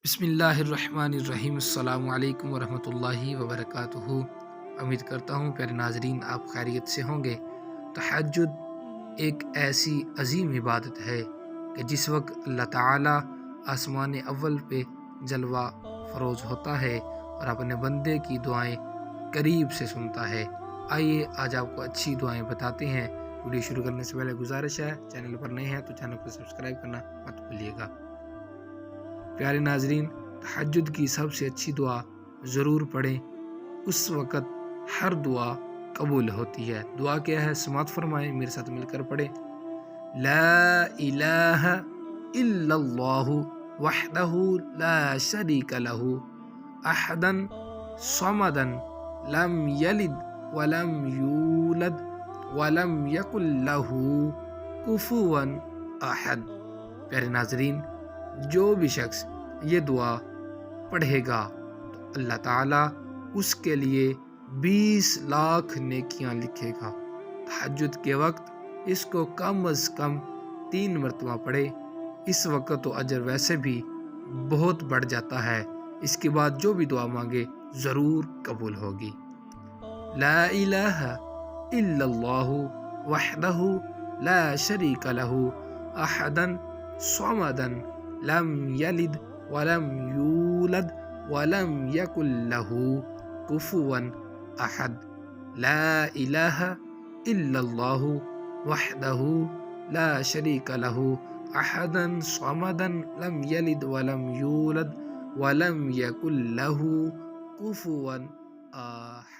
بسم اللہ الرحمن الرحیم۔ السلام علیکم ورحمۃ اللہ وبرکاتہ۔ امید کرتا ہوں پیارے ناظرین آپ خیریت سے ہوں گے۔ تہجد ایک ایسی عظیم عبادت ہے کہ جس وقت اللہ تعالیٰ آسمان اول پہ جلوہ فروز ہوتا ہے اور اپنے بندے کی دعائیں قریب سے سنتا ہے۔ آئیے آج آپ کو اچھی دعائیں بتاتے ہیں۔ ویڈیو شروع کرنے سے پہلے گزارش ہے، چینل پر نئے ہیں تو چینل کو سبسکرائب کرنا مت بھولیے گا۔ پیارے ناظرین، تہجد کی سب سے اچھی دعا ضرور پڑھیں، اس وقت ہر دعا قبول ہوتی ہے۔ دعا کیا ہے سماعت فرمائیں، میرے ساتھ مل کر پڑھیں۔ لا الہ الا اللہ وحدہ لا شریک لہ احدا صمدا لم یلد ولم یولد ولم یکن لہ کفوا احد۔ پیارے ناظرین، جو بھی شخص یہ دعا پڑھے گا تو اللہ تعالیٰ اس کے لیے 20 لاکھ نیکیاں لکھے گا۔ تہجد کے وقت اس کو کم از کم 3 مرتبہ پڑھے، اس وقت تو اجر ویسے بھی بہت بڑھ جاتا ہے۔ اس کے بعد جو بھی دعا مانگے ضرور قبول ہوگی۔ لا الہ الا اللہ وحدہ لا شریک لہ احدا صمدا لم یلد ولم یولد ولم یکن لہ کفوا احد۔ لا الہ الا اللہ وحدہ لا شریک لہ احدا صمدا لم یلد ولم یولد ولم یکن لہ کفوا احد۔